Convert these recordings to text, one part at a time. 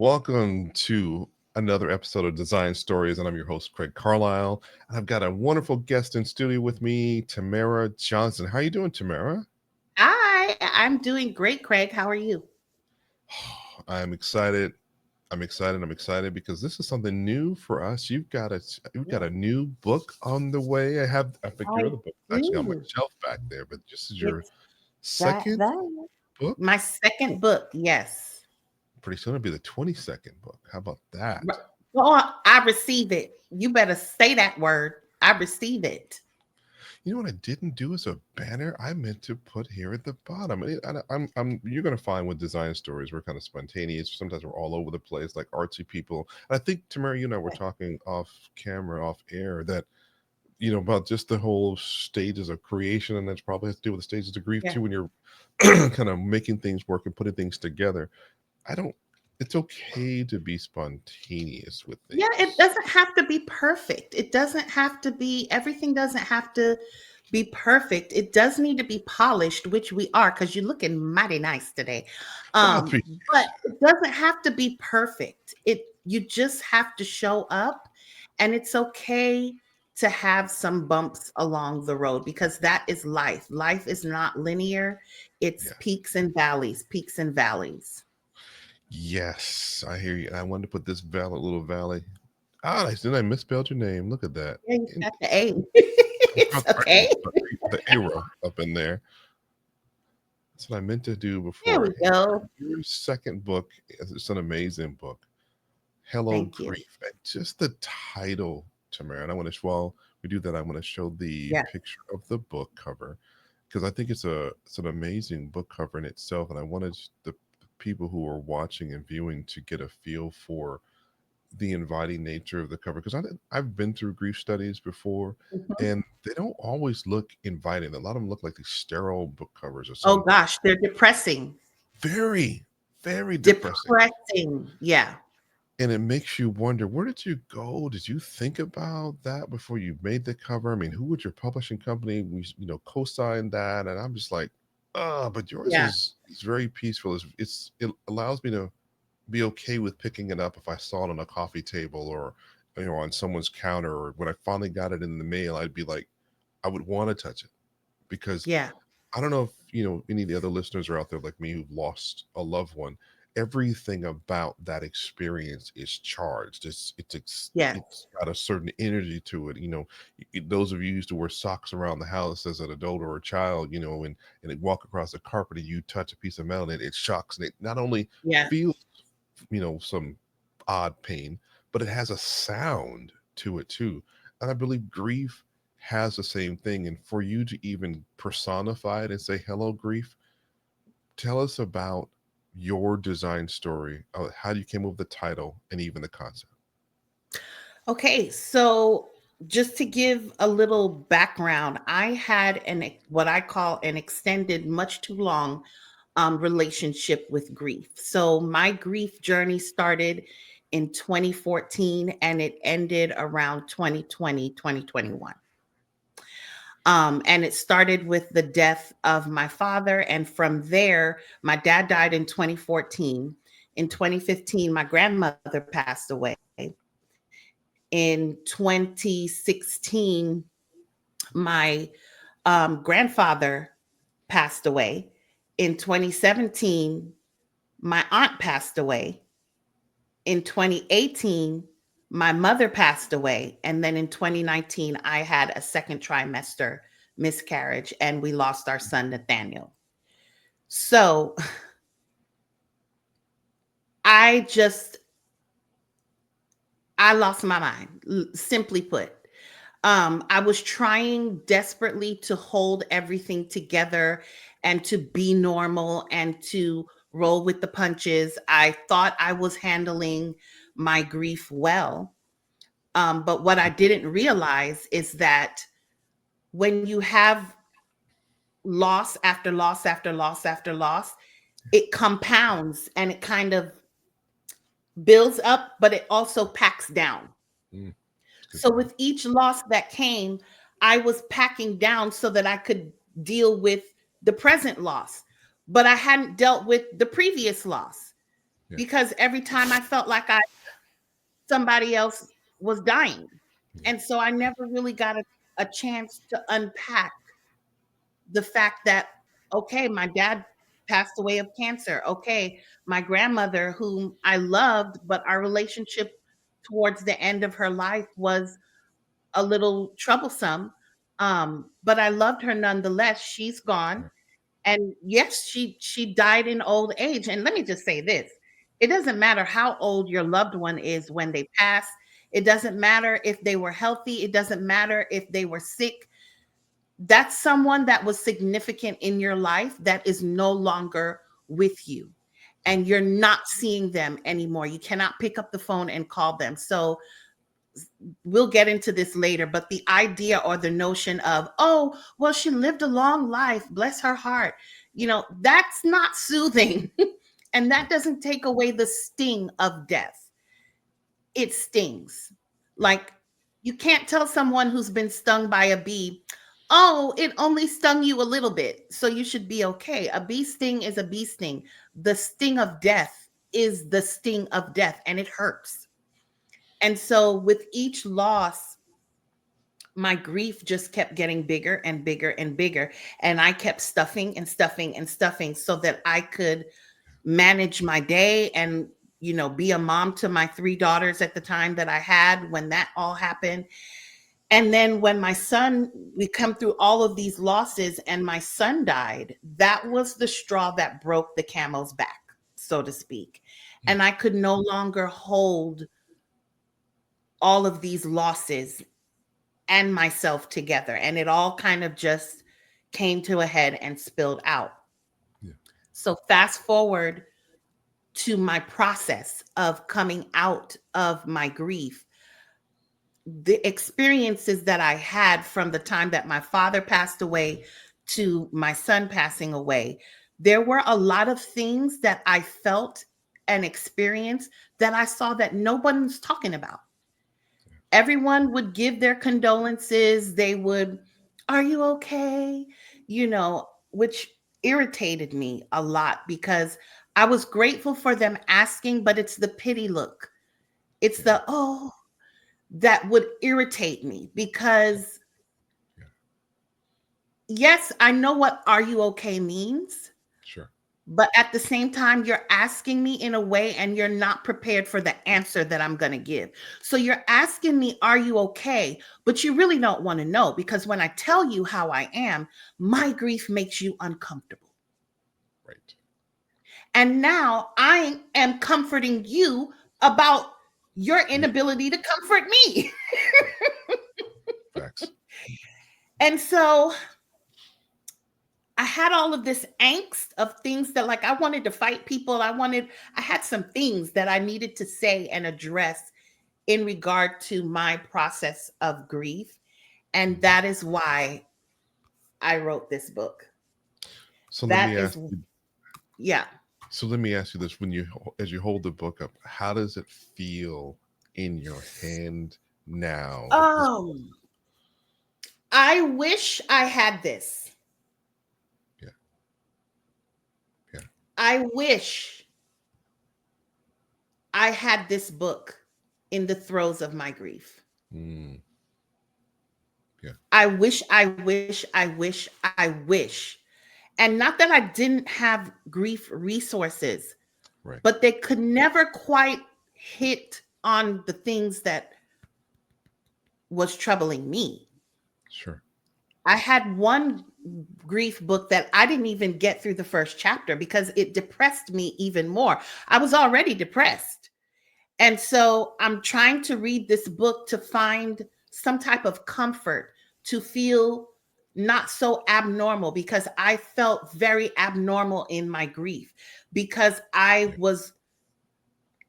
Welcome to another episode of Design Stories, and I'm your host, Craig Carlisle. And I've got a wonderful guest in studio with me, Tamara Johnson. How you doing, Tamara? Hi, I'm doing great, Craig. How are you? I'm excited. I'm excited because this is something new for us. You've got a new book on the way. I think I your other book is actually on my do. shelf back there, but this is your It's second that. book. My second book, yes. Pretty soon it'll be the 22nd book. How about Right. that? Go on, I receive it. You better say that word. I receive it. You know what I didn't do as a banner? I meant to put here at the bottom. You're gonna find with design stories we're kind of spontaneous. Sometimes we're all over the place, like artsy people. And I think Tamara, you and I were talking off camera, off air, that about just the whole stages of creation, and that's probably has to do with the stages of grief Yeah. too. When you're kind of making things work and putting things together, I don't. It's okay to be spontaneous with Yeah, it things. doesn't have to be perfect. It doesn't have to be, everything doesn't have to be perfect. It does need to be polished, which we are, because you're looking mighty nice today. Well, Um, but it doesn't have to be perfect. You just have to show up, and it's okay to have some bumps along the road because that is life. Life is not linear. It's yeah. peaks and valleys, peaks and valleys. Yes, I hear you. And I wanted to put this little valley. Ah, didn't I misspelled your name? Look at that. Yeah, you And got the A. I It's dropped the, okay. the arrow up in there. That's what I meant to do There we before. go. Your second book is an amazing book. Hello, Thank you. Grief. And just the title, Tamara. And while we do that, I want to show the Yeah. picture of the book cover because I think it's an amazing book cover in itself. And I wanted the people who are watching and viewing to get a feel for the inviting nature of the cover because I've been through grief studies before, Mhm. and they don't always look inviting. A lot of them look like these sterile book covers or Oh some gosh, they're depressing. very, very depressing. Depressing. Yeah. And it makes you wonder, where did you go? Did you think about that before you made the cover? I mean, who would your publishing company, co-sign that? And I'm just like, but yours Yeah. is very peaceful. It allows me to be okay with picking it up if I saw it on a coffee table or on someone's counter, or when I finally got it in the mail, I'd be like, I would want to touch it because Yeah. I don't know if any of the other listeners are out there like me who've lost a loved one. Everything about that experience is charged. Yeah. It's got a certain energy to it. Those of you who used to wear socks around the house as an adult or a child, and they walk across the carpet and you touch a piece of metal and it shocks and it not only Yeah. feels some odd pain, but it has a sound to it too. And I believe grief has the same thing. And for you to even personify it and say, hello, grief, tell us about your design story, how you came up with the title and even the concept. Okay. So just to give a little background, I had what I call an extended, much too long relationship with grief. So my grief journey started in 2014 and it ended around 2020, 2021. And it started with the death of my father. And from there, my dad died in 2014. In 2015, my grandmother passed away. In 2016, my grandfather passed away. In 2017, my aunt passed away. In 2018, my mother passed away. And then in 2019, I had a second trimester miscarriage and we lost our son, Nathaniel. So I just, I lost my mind, simply put. I was trying desperately to hold everything together and to be normal and to roll with the punches. I thought I was handling my grief well. But what I didn't realize is that when you have loss after loss after loss after loss, it compounds and it kind of builds up, but it also packs down. Mm, good So point. with each loss that came, I was packing down so that I could deal with the present loss, but I hadn't dealt with the previous loss. Yeah. because every time I felt like somebody else was dying. Yeah. And so I never really got a chance to unpack the fact that, okay, my dad passed away of cancer. Okay, my grandmother, whom I loved, but our relationship towards the end of her life was a little troublesome. But I loved her nonetheless. She's gone. Right. And yes, she died in old age. And let me just say this. It doesn't matter how old your loved one is when they pass. It doesn't matter if they were healthy. It doesn't matter if they were sick. That's someone that was significant in your life that is no longer with you. Yeah. And you're not seeing them anymore. You cannot pick up the phone and call them. So we'll get into this later, but the idea or the notion of, oh, well, she lived a long life, bless her heart, that's not soothing. And Yeah. that doesn't take away the sting of death. It stings. Yeah. Like, you can't tell someone who's been stung by a bee, oh, it only stung you a little bit, so you should be okay. A bee sting is a bee sting. The sting of death is the sting of death, and it hurts. And so with each loss, my grief just kept getting bigger and bigger and bigger. And I kept stuffing and stuffing and stuffing so that I could manage my day and, be a mom to my three daughters at the time that I had when that all happened. And then when we come through all of these losses and my son died, that was the straw that broke the camel's back, so to speak. Yeah. And I could no longer hold all of these losses and myself together. And it all kind of just came to a head and spilled out. Yeah. So, fast forward to my process of coming out of my grief, the experiences that I had from the time that my father passed away to my son passing away, there were a lot of things that I felt and experienced that I saw that no one's talking about. Everyone would give their condolences. They would, are you okay? Which irritated me a lot because I was grateful for them asking, but it's the pity look. It's Yeah. the, oh, that would irritate me because, Yeah. yes, I know what are you okay means. Sure. But at the same time, you're asking me in a way and you're not prepared for the answer that I'm going to give. So you're asking me, are you okay? But you really don't want to know because when I tell you how I am, my grief makes you uncomfortable. Right. And now I am comforting you about your Yeah. inability to comfort me. Facts. And so I had all of this angst of things that, like, I wanted to fight people. I had some things that I needed to say and address in regard to my process of grief. And Mhm. that is why I wrote this book. So let me That is, ask you. yeah. So let me ask you this: when as you hold the book up, how does it feel in your hand now at this point? Um, I wish I had this. Yeah. Yeah. I wish I had this book in the throes of my grief. Mm, yeah. I wish. And not that I didn't have grief resources, Right. but they could never quite hit on the things that was troubling me. Sure. I had one grief book that I didn't even get through the first chapter because it depressed me even more. I was already depressed. And so I'm trying to read this book to find some type of comfort, to feel not so abnormal because I felt very abnormal in my grief because I Right. was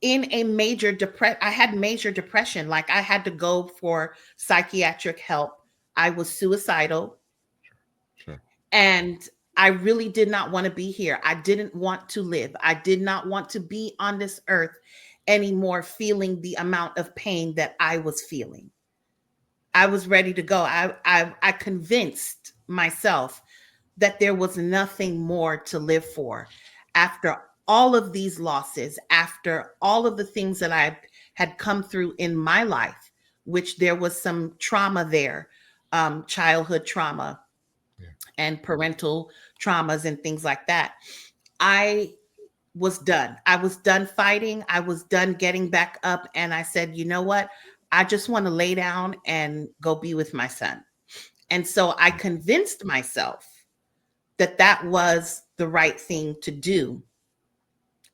in a major depression. I had major depression. Like, I had to go for psychiatric help. I was suicidal Sure. and I really did not want to be here. I didn't want to live. I did not want to be on this earth anymore feeling the amount of pain that I was feeling. I was ready to go. I convinced myself that there was nothing more to live for after all of these losses, after all of the things that I had come through in my life, which there was some trauma there, childhood trauma Yeah. and parental traumas and things like that. I was done. I was done fighting. I was done getting back up. And I said, you know what? I just want to lay down and go be with my son. And so I convinced myself that that was the right thing to do.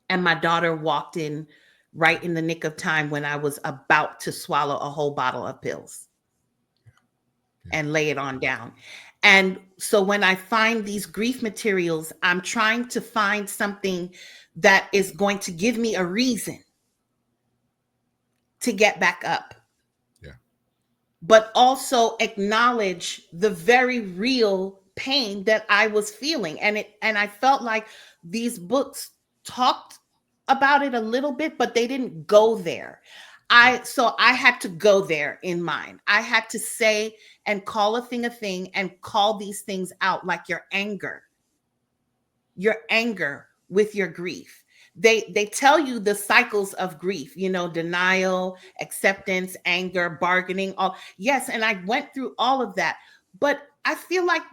And my daughter walked in right in the nick of time when I was about to swallow a whole bottle of pills Yeah. and lay it on down. And so when I find these grief materials, I'm trying to find something that is going to give me a reason to get back up, Yeah. but also acknowledge the very real pain that I was feeling. And I felt like these books talked about it a little bit, but they didn't go there. I had to go there in mind. I had to say and call a thing and call these things out, like your anger with your grief. They tell you the cycles of grief, denial, acceptance, anger, bargaining, all. Yes, and I went through all of that. But I feel like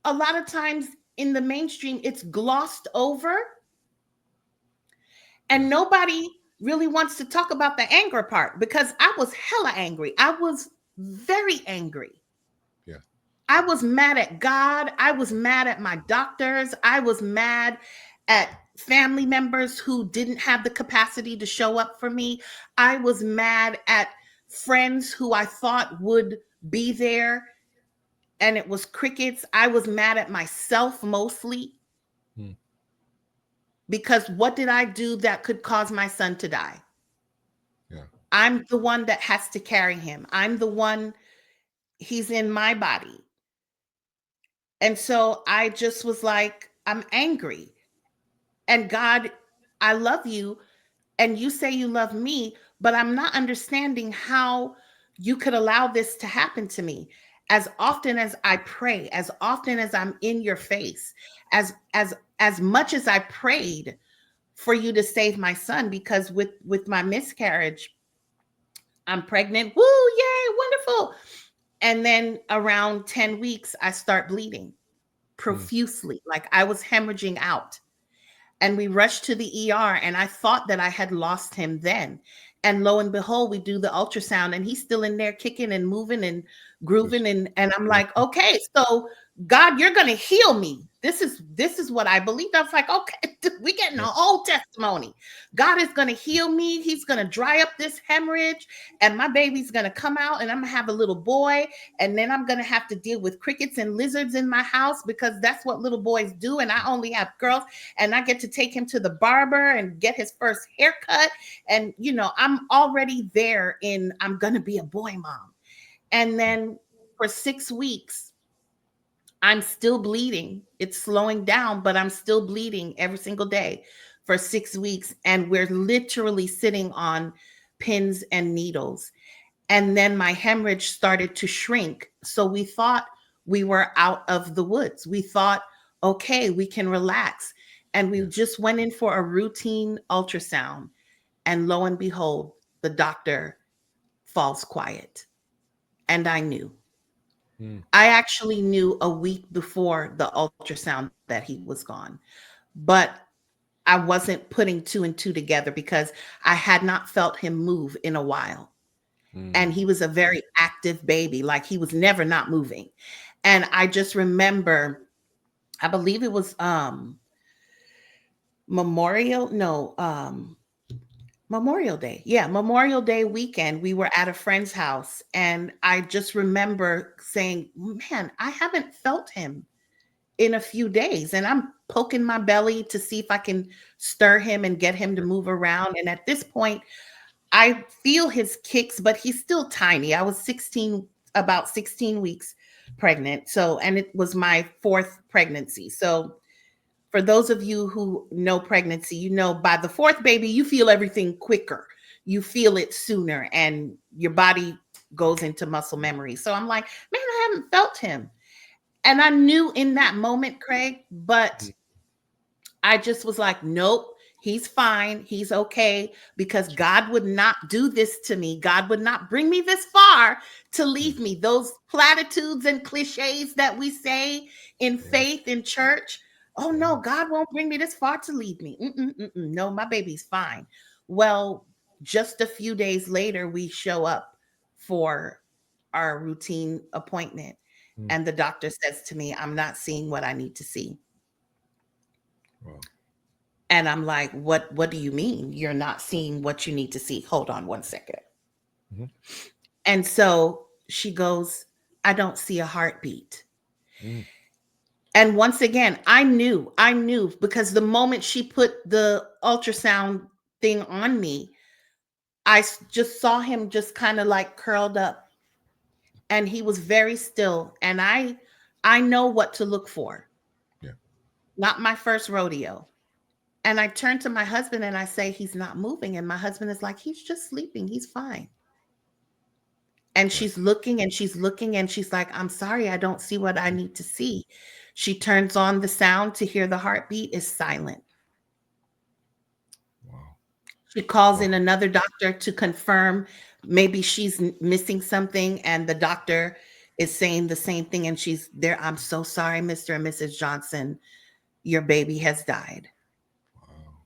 a lot of times in the mainstream it's glossed over, Yeah. and nobody really wants to talk about the anger part, because I was hella angry. I was very angry. Yeah. I was mad at God. I was mad at my doctors. I was mad at family members who didn't have the capacity to show up for me. I was mad at friends who I thought would be there, and it was crickets. I was mad at myself mostly, Mm. because what did I do that could cause my son to die? Yeah. I'm the one that has to carry him. I'm the one, he's in my body. And so I just was like, I'm angry. And God, I love you. And you say you love me, but I'm not understanding how you could allow this to happen to me. As often as I pray, as often as I'm in your face, as much as I prayed for you to save my son, because with my miscarriage, I'm pregnant. Woo, yay, wonderful. And then around 10 weeks, I start bleeding Mm. profusely, like I was hemorrhaging out. And we rushed to the ER, and I thought that I had lost him then. And lo and behold, we do the ultrasound, and he's still in there kicking and moving and Just grooving. And I'm yeah. like, okay, so God, you're gonna heal me. This is what I believed. I was like, okay, we getting a Yeah. whole testimony. God is gonna heal me. He's gonna dry up this hemorrhage, and my baby's gonna come out, and I'm gonna have a little boy, and then I'm gonna have to deal with crickets and lizards in my house, because that's what little boys do, and I only have girls, and I get to take him to the barber and get his first haircut. And, I'm already there I'm going to be a boy mom. And Yeah. then for 6 weeks, I'm still bleeding. It's slowing down, but I'm still bleeding every single day for 6 weeks. And we're literally sitting on pins and needles. And then my hemorrhage started to shrink. So we thought we were out of the woods. We thought, okay, we can relax. And we Yeah. just went in for a routine ultrasound. And lo and behold, the doctor falls quiet. And I knew. Mm. I actually knew a week before the ultrasound that he was gone. But I wasn't putting two and two together, because I had not felt him move in a while. Mm. And he was a very active baby, like he was never not moving. And I just remember, I believe it was memorial no Memorial Day. Yeah, Memorial Day weekend, we were at a friend's house, and I just remember saying, man, I haven't felt him in a few days. And I'm poking my belly to see if I can stir him and get him to Yeah. move around. And at this point, I feel his kicks, but he's still tiny. I was about 16 weeks pregnant. So, and it was my fourth pregnancy. So, for those of you who know pregnancy, by the fourth baby, you feel everything quicker. You feel it sooner, and your body goes into muscle memory. So I'm like, man, I haven't felt him. And I knew in that moment, Craig, but Mm. I just was like, nope, He's fine. He's okay, because God would not do this to me. God would not bring me this far to Mm, leave me. Those platitudes and cliches that we say in yeah. faith in church. Oh Yeah. no, God won't bring me this far to leave me. Mm-mm, mm-mm. No, my baby's fine. Well, just a few days later, we show up for our routine appointment. Mm, And the doctor says to me, I'm not seeing what I need to see. wow. And I'm like, what do you mean you're not seeing what you need to see? Hold on one second. Mhm. And so she goes, I don't see a heartbeat. Mm, And once again, I knew because the moment she put the ultrasound thing on me, just saw him just kind of like curled up, and he was very still. And I know what to look for. yeah. Not my first rodeo. And I turn to my husband and I say, he's not moving. And my husband is like, he's just sleeping. He's fine. And Right. she's looking and she's looking and she's like, I'm sorry, I don't see what I need to see. She turns on the sound to hear the heartbeat is silent. Wow. She calls Wow. in another doctor to confirm maybe she's missing something. And the doctor is saying the same thing. And she's there. I'm so sorry, Mr. and Mrs. Johnson. Your baby has died. Wow.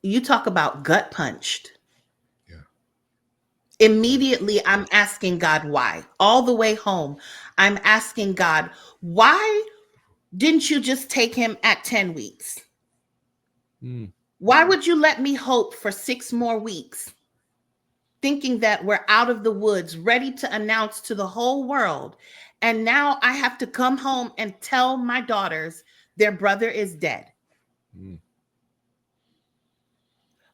You talk about gut punched. Yeah. Wow. Immediately, I'm asking God why. All the way home, I'm asking God, why didn't you just take him at 10 weeks? Mm, Why would you let me hope for 6 more weeks, thinking that we're out of the woods, ready to announce to the whole world? And now I have to come home and tell my daughters their brother is dead. mm,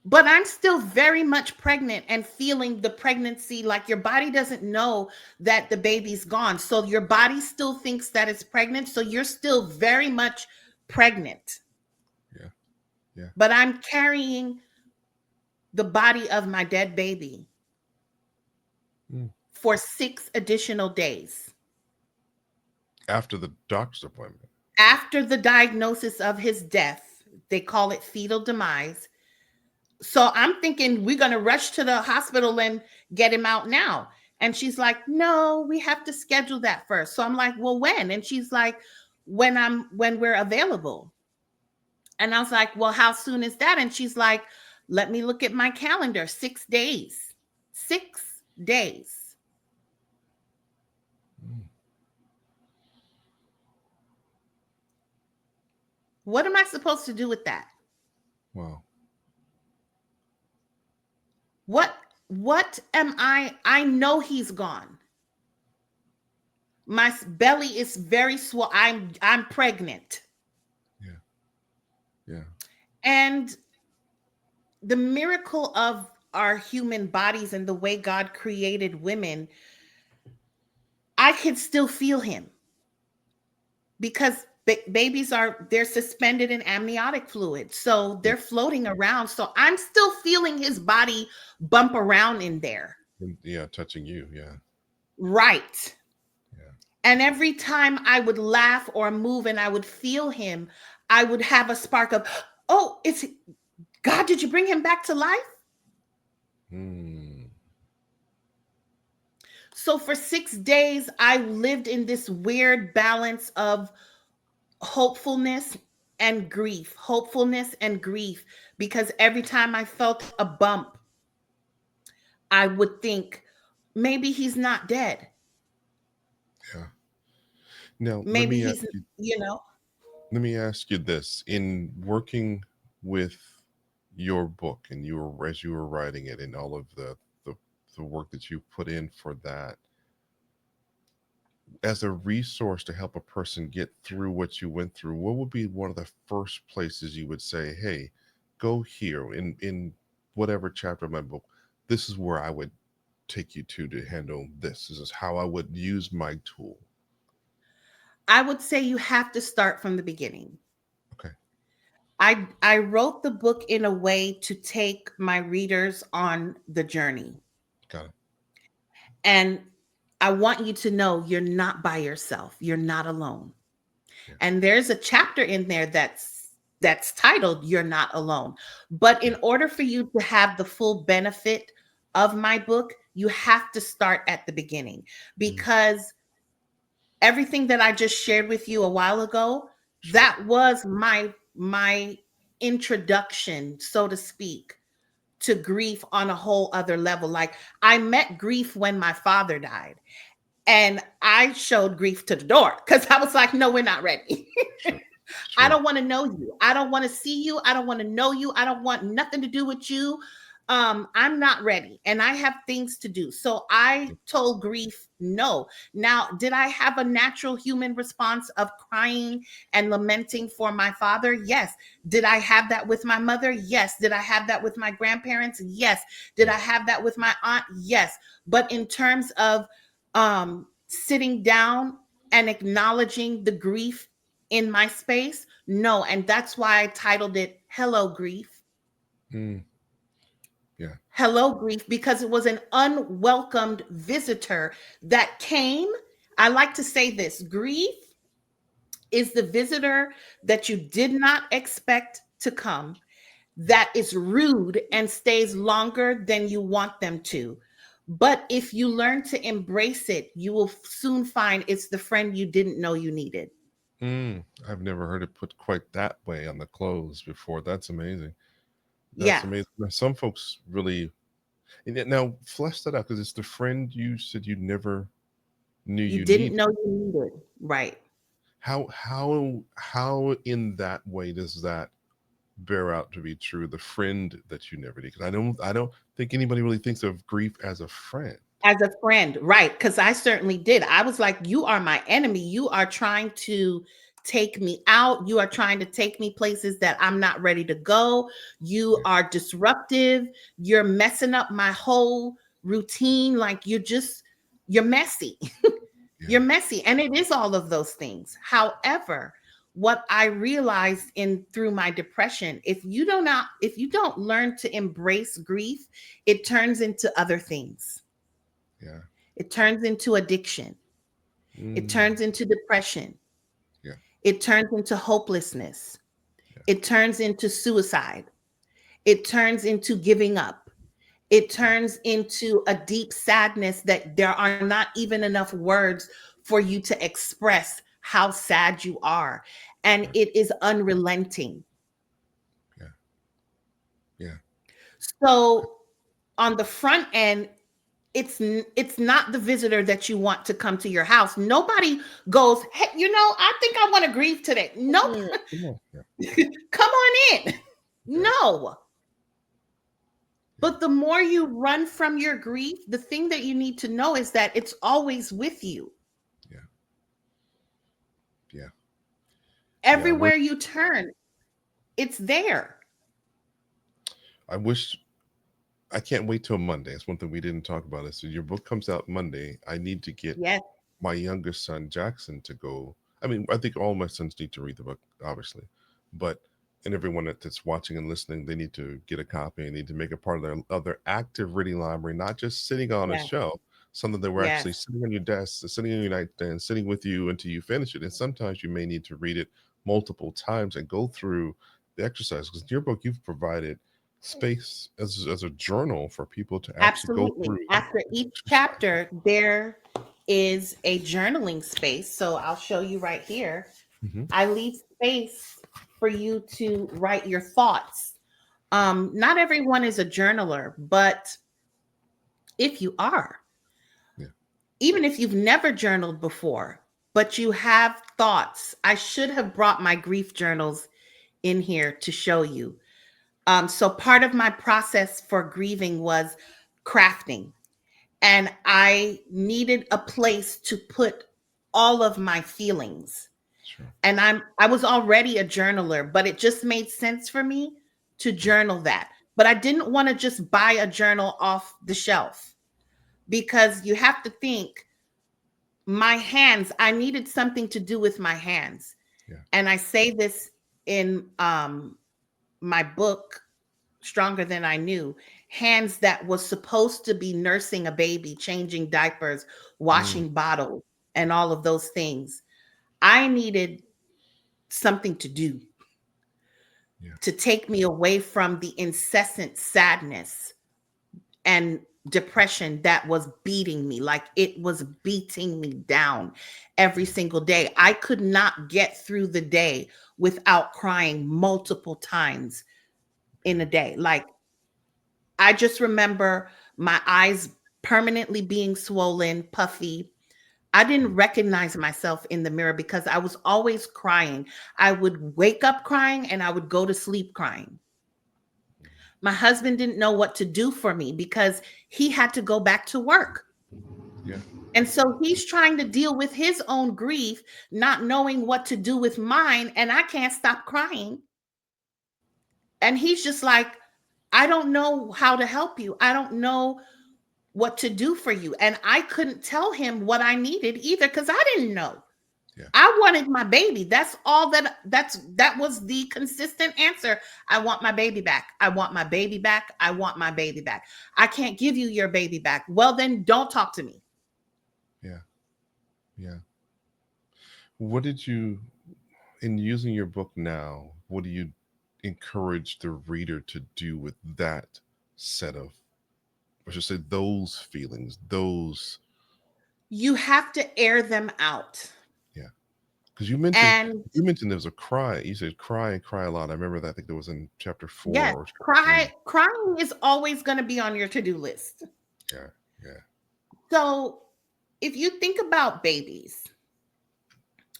But I'm still very much pregnant and feeling the pregnancy, like your body doesn't know that the baby's gone. So your body still thinks that it's pregnant. So you're still very much pregnant. yeah. Yeah. But I'm carrying the body of my dead baby Mm. for 6 additional days. After the doctor's appointment. After the diagnosis of his death, they call it fetal demise. So I'm thinking we're going to rush to the hospital and get him out now. And she's like, no, we have to schedule that first. So I'm like, well, when? And she's like, when we're available. And I was like, well, how soon is that? And she's like, let me look at my calendar. 6 days. 6 days. Mm, What am I supposed to do with that? wow. What what am I know he's gone. My belly is very swell. I'm pregnant. Yeah. Yeah. And the miracle of our human bodies and the way God created women, I can still feel him because babies they're suspended in amniotic fluid. So Yeah. they're floating around. So I'm still feeling his body bump around in there. Yeah. Touching you. Yeah. Right. Yeah. And every time I would laugh or move and I would feel him, I would have a spark of, oh, it's God, did you bring him back to life? Mm, So for 6 days, I lived in this weird balance of hopefulness and grief, because every time I felt a bump, I would think maybe he's not dead. yeah. Now Maybe he's, you know, let me ask you this: in working with your book, and you were as you were writing it, and all of the the work that you put in for that, as a resource to help a person get through what you went through, what would be one of the first places you would say, "Hey, go here in whatever chapter of my book. This is where I would take you to handle this. This is how I would use my tool." I would say you have to start from the beginning. Okay, I wrote the book in a way to take my readers on the journey. got it. And I want you to know you're not by yourself. You're not alone. Yeah. And there's a chapter in there that's titled You're Not Alone. But Yeah. in order for you to have the full benefit of my book, you have to start at the beginning, Mm, because everything that I just shared with you a while ago, sure. that was my introduction, so to speak, to grief on a whole other level. Like, I met grief when my father died, and I showed grief to the door because I was like, no, we're not ready. Sure. I Sure. don't want to know you. I don't want to see you. I don't want to know you. I don't want nothing to do with you. I'm not ready and I have things to do. So I Yeah. told grief no. Now, did I have a natural human response of crying and lamenting for my father? Yes. Did I have that with my mother? Yes. Did I have that with my grandparents? Yes. Did Yeah. I have that with my aunt? Yes. But in terms of sitting down and acknowledging the grief in my space, no. And that's why I titled it Hello Grief. Mm, yeah. Hello Grief, because it was an unwelcomed visitor that came. I like to say this: grief is the visitor that you did not expect to come, that is rude and stays longer than you want them to. But if you learn to embrace it, you will soon find it's the friend you didn't know you needed. I've never heard it put quite that way on the clothes before. That's amazing. That's Yeah. amazing. Now, some folks really and yet now flesh that out because it's the friend you said you never knew You you didn't needed. know you needed. Right. How in that way does that bear out to be true? The friend that you never need. Because I don't think anybody really thinks of grief as a friend. As a friend, right? Because I certainly did. I was like, you are my enemy. You are trying to take me out. You are trying to take me places that I'm not ready to go. You Yeah. are disruptive. You're messing up my whole routine. Like, you're messy. You're Yeah. messy. And it is all of those things. However, what I realized in through my depression, if you don't learn to embrace grief, it turns into other things. Yeah. It turns into addiction. It Mm, turns into depression. yeah. It turns into hopelessness. Yeah. It turns into suicide. It turns into giving up. It Yeah. turns into a deep sadness that there are not even enough words for you to express how sad you are. And Yeah. it is unrelenting. Yeah. Yeah. So, on the front end, it's not the visitor that you want to come to your house. Nobody goes, hey, I think I want to grieve today. Nope. Yeah. Come on. Yeah. Come on in. Yeah. No. Yeah. But the more you run from your grief, the thing that you need to know is that it's always with you. Yeah. Yeah. Yeah. Everywhere you turn, it's there. I wish I can't wait till Monday. It's one thing we didn't talk about. Is so your book comes out Monday. I need to get Yes, my youngest son Jackson to go. I mean, I think all my sons need to read the book, obviously, but and everyone that's watching and listening, they need to get a copy and need to make it part of their active reading library, not just sitting on a yes, shelf. Something that we're actually yes. sitting on your desk, sitting on your nightstand, sitting with you until you finish it. And sometimes you may need to read it multiple times and go through the exercise. Because in your book, you've provided space as a journal for people to actually go Absolutely. through After the each exercise. chapter, there is a journaling space. So I'll show you right here. Hmm. I leave space for you to write your thoughts. Not everyone is a journaler, but if you are, Yeah. even if you've never journaled before, but you have thoughts, I should have brought my grief journals in here to show you. So part of my process for grieving was crafting, and I needed a place to put all of my feelings. Sure. And I was already a journaler, but it just made sense for me to Yeah. journal that. But I didn't want to just buy a journal off the shelf, because you have to think, my hands, I needed something to do with my hands. Yeah. And I say this in my book, Stronger Than I Knew. Hands that was supposed to be nursing a baby, changing diapers, Mm, washing bottles, and all of those things. I needed something to do. Yeah. to take me away from the incessant sadness and depression that was beating me. Like it was beating me down every Yeah. single day. I could not get through the day without crying multiple times in a Yeah. day. Like I just remember my eyes permanently being swollen, puffy. I didn't Mm, recognize myself in the mirror because I was always crying. I would wake up crying and I would go to sleep crying. mm. My husband didn't know what to do for me because he had to go back to work. Yeah. And so he's trying to deal with his own grief, not knowing what to do with mine. And I can't stop crying. And he's just like, I don't know how to help you. I don't know what to do for you. And I couldn't tell him what I needed either because I didn't know. Yeah. I wanted my baby. That's all that was the consistent answer. I want my baby back. I want my baby back. I want my baby back. I can't give you your baby back. Well, then don't talk to me. Yeah. Yeah. What did you, in using your book now, what do you encourage the reader to do with that set of, I should say, those feelings, those, You have to air them out. yeah. Because And you mentioned there was a cry. You said cry and cry a lot. I remember that. I think that was in chapter yes, 4 or chapter 3. crying is always going to be on your to-do list. Yeah. Yeah. So, if you think about babies,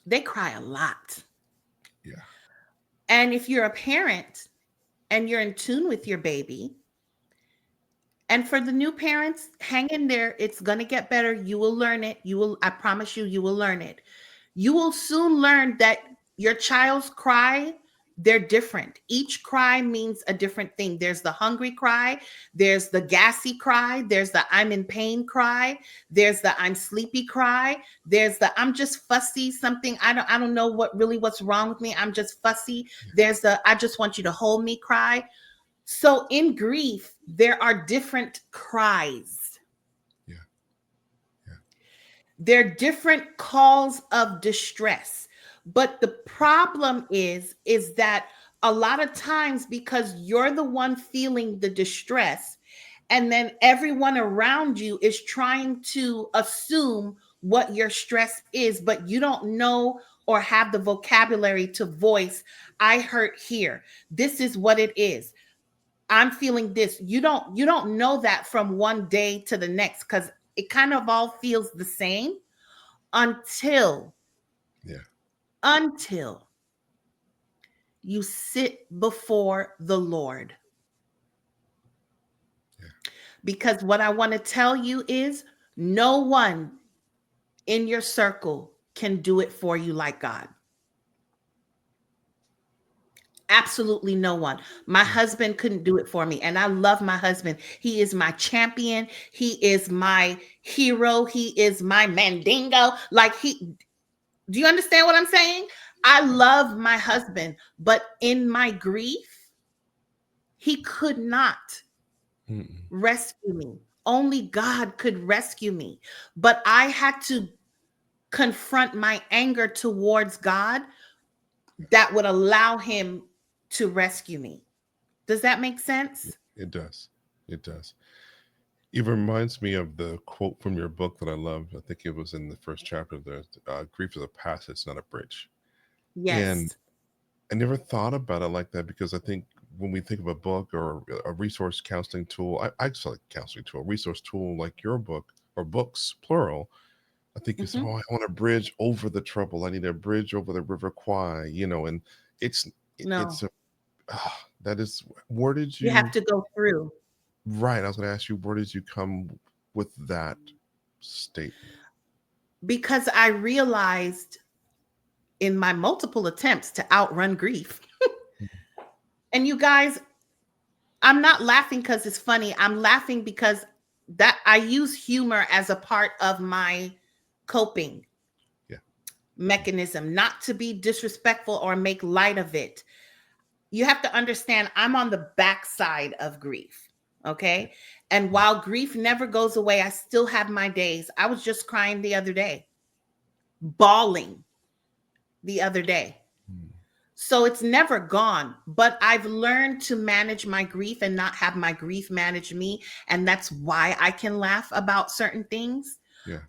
they cry a lot. Yeah. And if you're a parent and you're in tune with your baby, and for the new parents, hang in there. It's going to get better. You will learn it. I promise you, you will learn it. You will soon learn that your child's cry, they're different. Each cry means a different thing. There's the hungry cry, there's the gassy cry, there's the I'm in pain cry, there's the I'm sleepy cry, there's the I'm just fussy something. I don't know what's wrong with me. I'm just fussy. Yeah. There's the I just want you to hold me cry. So in grief, there are different cries. Yeah. Yeah. They're different calls of distress. But the problem is that a lot of times because you're the one feeling the distress and then everyone around you is trying to assume what your stress is, but you don't know or have the vocabulary to voice, I hurt here. This is what it is. I'm feeling this. You don't know that from one day to the next cuz it kind of all feels the same until Yeah. until you sit before the Lord. Yeah. Because what I want to tell you is no one in your circle can do it for you like God. Absolutely no one. My Yeah. husband couldn't do it for me. And I love my husband. He is my champion. He is my hero. He is my mandingo. Do you understand what I'm saying? I love my husband, but in my grief, he could not Mm-mm. rescue me. Only God could rescue me. But I had to confront my anger towards God Yeah. that would allow him to rescue me. Does that make sense? It does. It does. It reminds me of the quote from your book that I loved. I think it was in the first chapter there. Grief is a passage, not a bridge. And Yes. I never thought about it like that because I think when we think of a book or a resource counseling tool, I just like counseling tool, resource tool like your book or books, plural. I think it's, Mhm. oh, I want a bridge over the trouble. I need a bridge over the River Kwai, and it's, No, it's a, that is, where did you have you, to go through right? I was going to ask you, where did you come with that statement? because I realized in my multiple attempts to outrun grief. Mhm. And you guys, I'm not laughing because it's funny. I'm laughing because that I use humor as a part of my coping Yeah. Yeah. mechanism, not to be disrespectful or make light of it. You have to understand I'm on the backside of grief. Yeah. Okay. And Yeah. while grief never goes away, I still have my days. I was just crying the other day, bawling the other day. Mm. So it's never gone, but I've learned to manage my grief and not have my grief manage me. And that's why I can laugh about certain things. Yeah.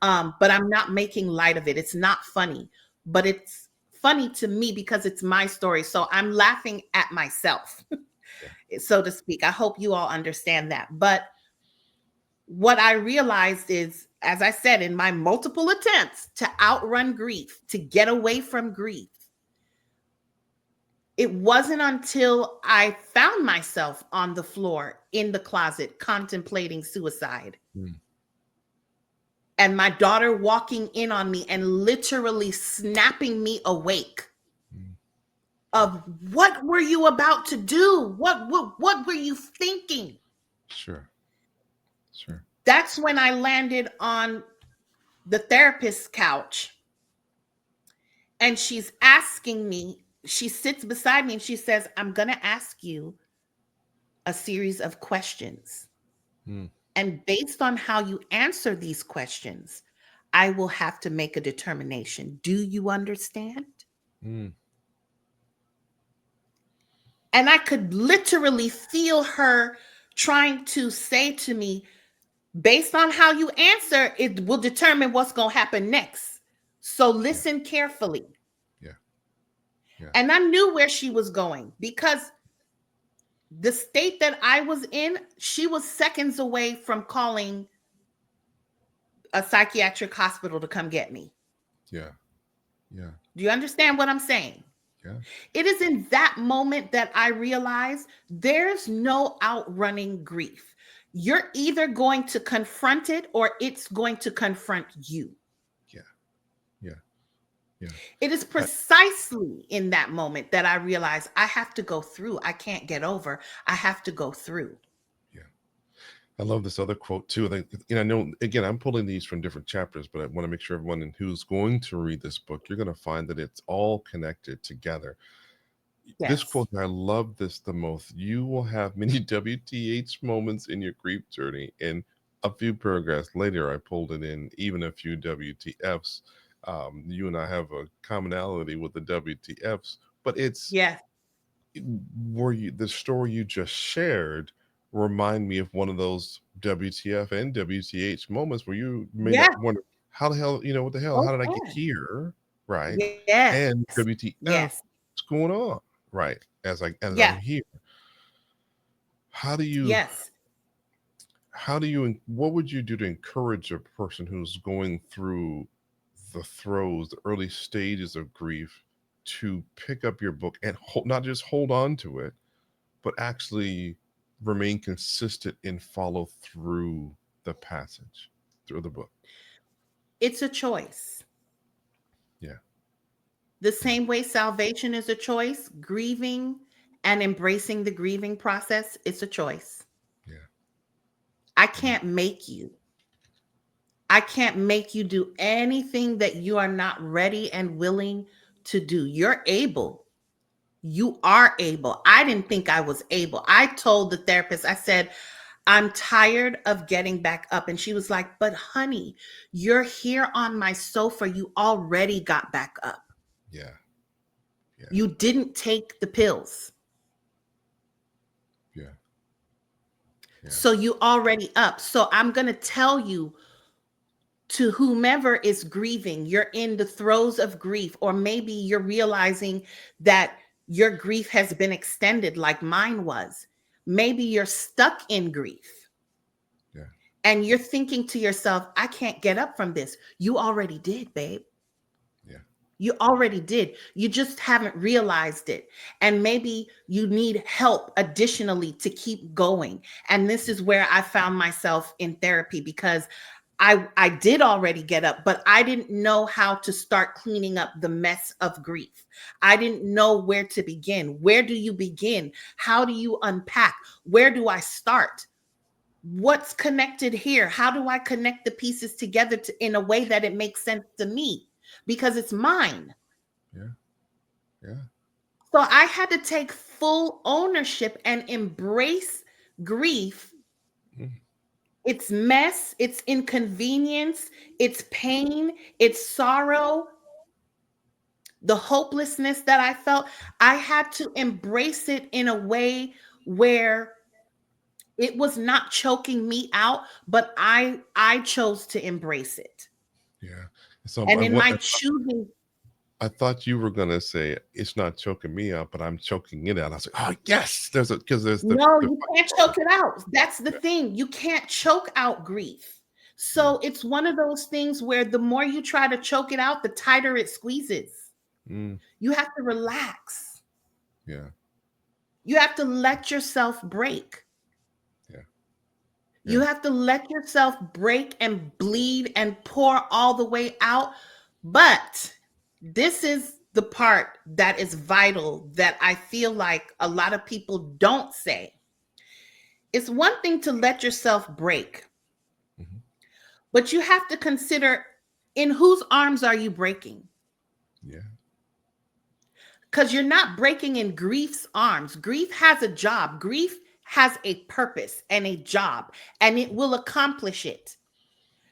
But I'm not making light of it. It's not funny, but it's funny to me because it's my story. So I'm laughing at myself, Yeah. so to speak. I hope you all understand that. But what I realized is, as I said, in my multiple attempts to outrun grief, to get away from grief, it wasn't until I found myself on the floor in the closet contemplating suicide Mm, and my daughter walking in on me and literally snapping me awake mm. of what were you about to do? What were you thinking? Sure. Sure. That's when I landed on the therapist's couch and she's asking me, she sits beside me and she says, "I'm going to ask you a series of questions. Mm, And based on how you answer these questions, I will have to make a determination. Do you understand?" mm. And I could literally feel her trying to say to me, based on how you answer, it will determine what's going to happen next. So Yeah. listen carefully. Yeah. Yeah. And I knew where she was going because the state that I was in, she was seconds away from calling a psychiatric hospital to come get me. Yeah. Yeah. Do you understand what I'm saying? Yeah. It is in that moment that I realized there's no outrunning grief. You're either going to confront it or it's going to confront you. Yeah. Yeah. Yeah. It is I, precisely in that moment that I realized I have to go through. I can't get over. I have to go through. yeah. I love this other quote too. Like, I know again, I'm pulling these from different chapters, but I want to make sure everyone who's going to read this book, you're going to find that it's all connected together. This Yes. quote, I love this the most. You will have many WTH moments in your grief journey. And a few paragraphs later, I pulled it in, even a few WTFs. You and I have a commonality with the WTFs, but it's Yes. where you the story you just shared remind me of one of those WTF and WTH moments where you may Yeah. not wonder how the hell, what the hell, Oh, how did I get yeah. here? Right. Yes. And WTF, Yes. what's going on? Right. As I'm Yes. here. How do you Yes. what would you do to encourage a person who's going through the throes, the early stages of grief to pick up your book and not just hold on to it, but actually remain consistent and follow through the passage, through the book? It's a choice. Yeah. The Yeah. same way salvation is a choice, grieving and embracing the grieving process, it's a choice. Yeah. I Yeah. can't make you. I can't make you do anything that you are not ready and willing to do. You're able. You are able. I didn't think I was able. I told the therapist, I said, "I'm tired of getting back up." And she was like, "But honey, you're here on my sofa. You already got back up. Yeah. Yeah. You didn't take the pills. Yeah. Yeah. So you already up. So I'm going to tell you, to whomever is grieving, you're in the throes of grief, or maybe you're realizing that your grief has been extended like mine was. Maybe you're stuck in grief Yeah. and you're thinking to yourself, I can't get up from this. You already did, babe. Yeah. You already did. You just haven't realized it. And maybe you need help additionally to keep going. And this is where I found myself in therapy because I did already get up, but I didn't know how to start cleaning up the mess of grief. I didn't know where to begin. Where do you begin? How do you unpack? Where do I start? What's connected here? How do I connect the pieces together in a way that it makes sense to me? Because it's mine. Yeah. Yeah. So I had to take full ownership and embrace grief, Mm. its mess, its inconvenience, its pain, its sorrow, the hopelessness that I felt, I had to embrace it in a way where it was not choking me out, but I chose to embrace it. Yeah. So And in my choosing, I thought you were gonna say it's not choking me out, but I'm choking it out. I was like, oh yes, there's a because there's no, the you can't choke it out. That's the thing. You can't choke out grief. yeah. So it's one of those things where the more you try to choke it out, the tighter it squeezes. Mm, You have to relax. yeah, You have to let yourself break. yeah, You yeah. have to let yourself break and bleed and pour all the way out. But this is the part that is vital that I feel like a lot of people don't say. It's one thing to let yourself break, Hmm. but you have to consider in whose arms are you breaking? Yeah. Because you're not breaking in grief's arms. Grief has a job, grief has a purpose and a job, and it will accomplish it.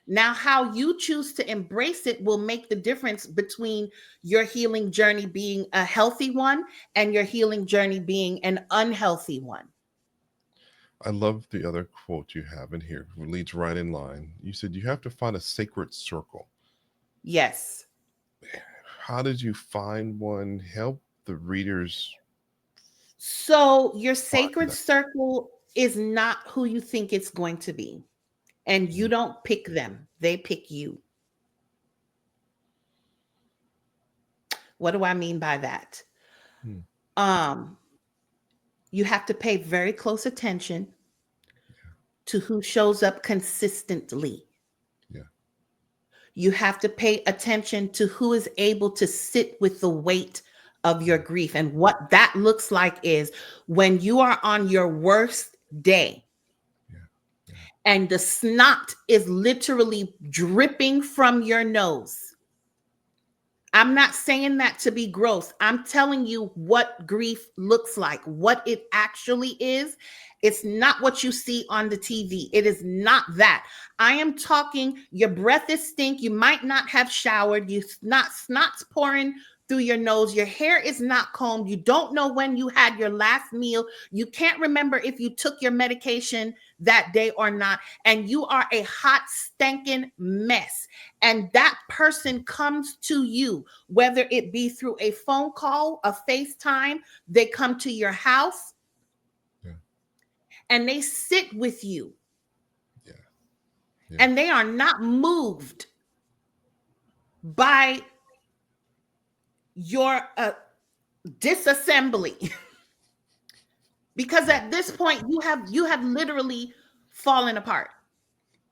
Now, how you choose to embrace it will make the difference between your healing journey being a healthy one and your healing journey being an unhealthy one. I love the other quote you have in here. It leads right in line. You said you have to find a sacred circle. Yes. How did you find one? Help the readers So, your find sacred that. circle is not who you think it's going to be, and you Mm, don't pick them, they pick you. What do I mean by that? mm, Um, you have to pay very close attention to who shows up consistently. yeah. You have to pay attention to who is able to sit with the weight of your Mm, grief. And what that looks like is when you are on your worst day yeah. Yeah. and the snot is literally dripping from your nose. I'm not saying that to be gross. I'm telling you what grief looks like, what it actually is. It's not what you see on the TV. It is not that. I am talking, your breath is stink. You might not have showered. You not snot's pouring through your nose. Your hair is not combed. You don't know when you had your last meal. You can't remember if you took your medication that day or not. And you are a hot, stinking mess. And that person comes to you, whether it be through a phone call, a FaceTime, they come to your house Yeah. and they sit with you Yeah. Yeah. and they are not moved by your disassembly because Yeah. at this point you have literally fallen apart.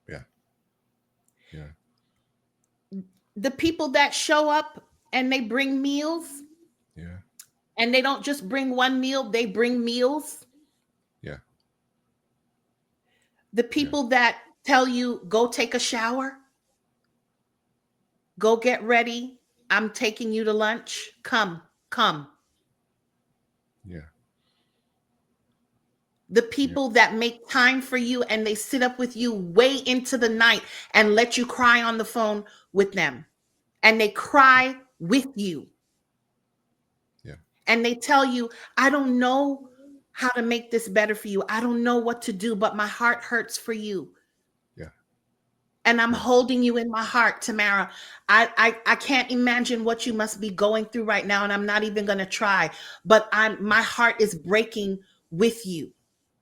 Yeah. Yeah. The people that show up and they bring meals Yeah. and they don't just bring one meal, they bring meals. Yeah. The Yeah. people that tell you go take a shower, go get ready, I'm taking you to lunch, come. Yeah. The Yeah. people that make time for you and they sit up with you way into the night and let you cry on the phone with them, and they cry with you Yeah. and they tell you, I don't know how to make this better for you, I don't know what to do, but my heart hurts for you Yeah. and I'm Yeah. holding you in my heart, Tamara. I can't imagine what you must be going through right now, and I'm not even gonna try. But my heart is breaking with you,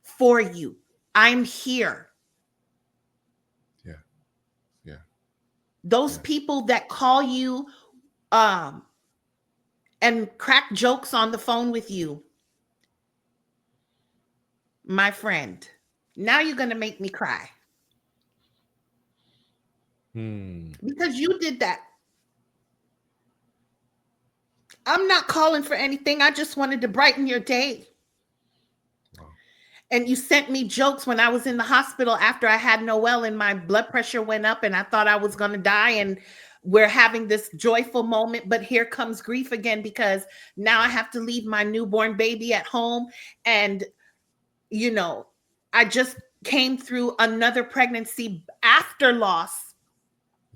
for you. I'm here. Yeah. Yeah. Those Yeah. people that call you um and crack jokes on the phone with you, my friend. Now you're gonna make me cry Hmm. because you did that. I'm not calling for anything. I just wanted to brighten your day. Wow. And you sent me jokes when I was in the hospital after I had Noel and my blood pressure went up and I thought I was going to die. And we're having this joyful moment, but here comes grief again because now I have to leave my newborn baby at home. And, you know, I just came through another pregnancy after loss,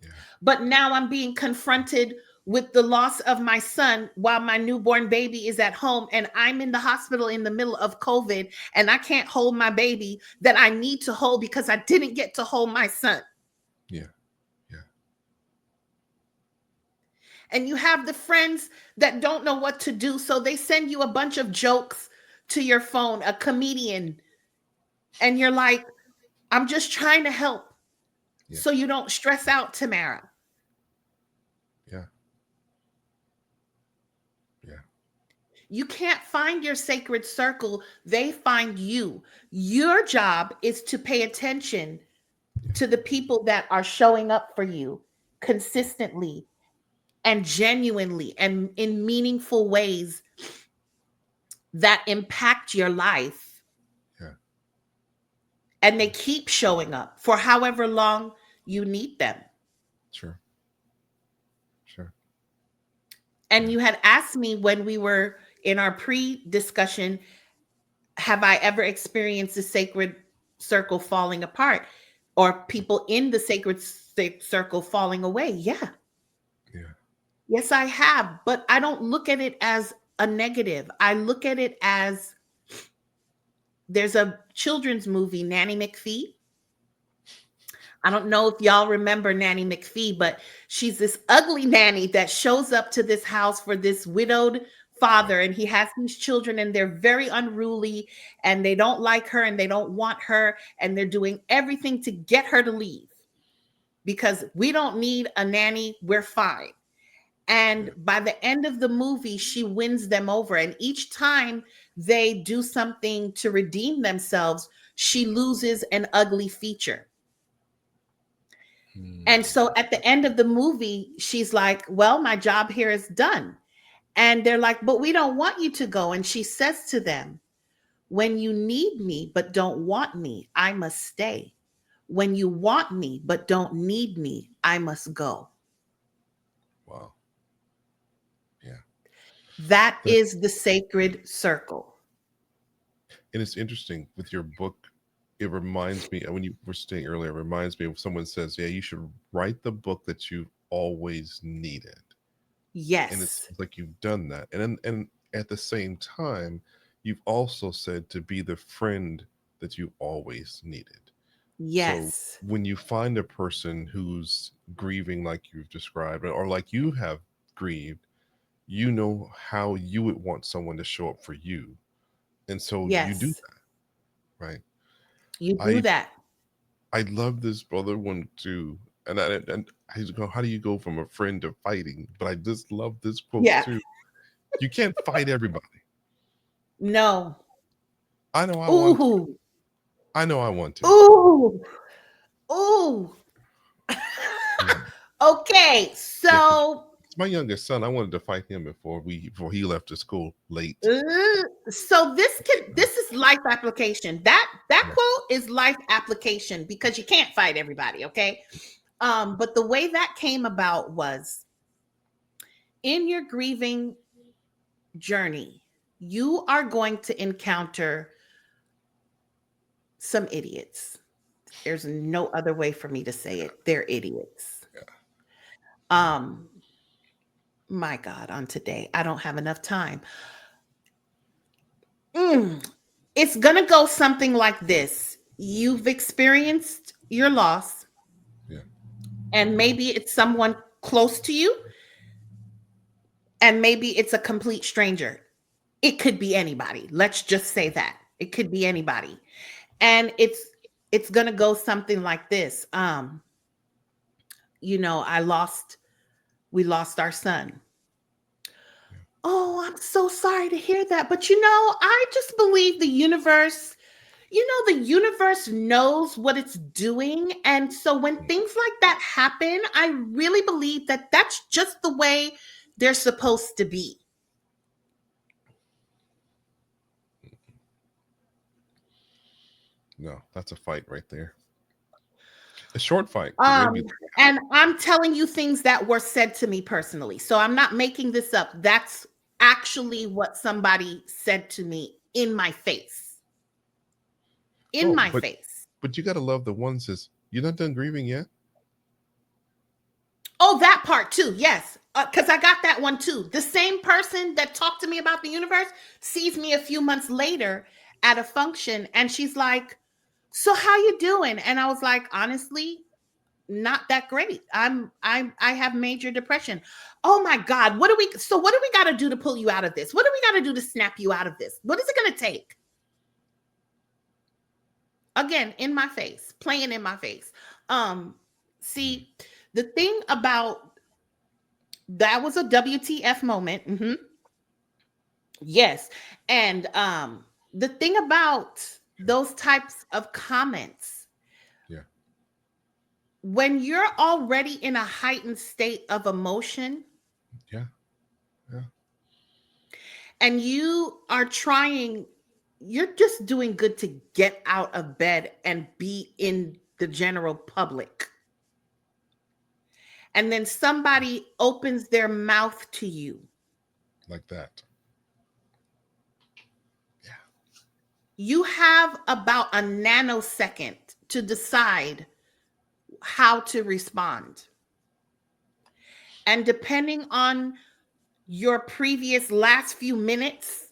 Yeah. but now I'm being confronted with the loss of my son while my newborn baby is at home and I'm in the hospital in the middle of COVID and I can't hold my baby that I need to hold because I didn't get to hold my son. Yeah. Yeah. And you have the friends that don't know what to do, so they send you a bunch of jokes to your phone, a comedian, and you're like, I'm just trying to help Yeah. so you don't stress out, Tamara. Yeah. Yeah. You can't find your sacred circle, they find you. Your job is to pay attention Yeah. to the people that are showing up for you consistently and genuinely and in meaningful ways that impact your life. Yeah. And they keep showing up for however long you need them. Sure. Sure. And Yeah. you had asked me when we were in our pre discussion, have I ever experienced the sacred circle falling apart or people in the sacred circle falling away? Yeah. Yeah. Yes, I have. But I don't look at it as a negative. I look at it as there's a children's movie, Nanny McPhee. I don't know if y'all remember Nanny McPhee, but she's this ugly nanny that shows up to this house for this widowed Yeah. father, and he has these children, and they're very unruly, and they don't like her, and they don't want her, and they're doing everything to get her to leave because we don't need a nanny, we're fine. And Yeah. by the end of the movie, she wins them over, and each time they do something to redeem themselves, she loses an ugly feature. And Hmm. so at the end of the movie, she's like, well, my job here is done. And they're like, but we don't want you to go. And she says to them, when you need me but don't want me, I must stay. When you want me but don't need me, I must go. Wow. Yeah. That That, is the sacred circle. and it's interesting with your book. It reminds me, when you were saying earlier, it reminds me of someone says, yeah, you should write the book that you've always needed. And it Yes. seems like you've done that. And at the same time, you've also said to be the friend that you always needed. So Yes. when you find a person who's grieving like you've described, or like you have grieved, you know how you would want someone to show up for you. And so you do Yes. that, right? You do I that. I love this other one too. And I just go, how do you go from a friend to fighting? But I just love this quote Yeah. too. You can't fight everybody. No. I know I want to. Ooh. I know I want to. Ooh. Ooh. Yeah. Okay. Yeah, because So my youngest son, I wanted to fight him before he left to school late. So this is life application. That Yeah. quote is life application because you can't fight everybody, okay? But the way that came about was in your grieving journey, you are going to encounter some idiots. There's no other way for me to say it. They're idiots. Yeah. Um, my God, on today, I don't have enough time. Mm, it's gonna go something like this. You've experienced your loss, Yeah. and maybe it's someone close to you, and maybe it's a complete stranger. It could be anybody. Let's just say that. It could be anybody. And it's going to go something like this. I lost we lost our son. Yeah. Oh, I'm so sorry to hear that. But I just believe the universe knows what it's doing. And so when Yeah. things like that happen, I really believe that that's just the way they're supposed to be. No, that's a fight right there. A short fight, because Um, maybe. and I'm telling you things that were said to me personally. So I'm not making this up. That's actually what somebody said to me in my face. In Oh, my but face. but you gotta love the ones says, you're not done grieving yet. Oh, that part too. Yes. Because I got that one too. The same person that talked to me about the universe sees me a few months later at a function, and she's like, "So how you doing?" And I was like, "Honestly, not that great. I have major depression." "Oh my God, what do we got to do to pull you out of this? What do we got to do to snap you out of this? What is it going to take?" Again, in my face, playing in my face. Um, Mm. See, the thing about that was a WTF moment. Yes. And the thing about Okay. those types of comments, Yeah. when you're already in a heightened state of emotion Yeah. Yeah. and you are trying, you're just doing good to get out of bed and be in the general public. And then somebody opens their mouth to you. Like that. Yeah. You have about a nanosecond to decide how to respond. And depending on your previous last few minutes,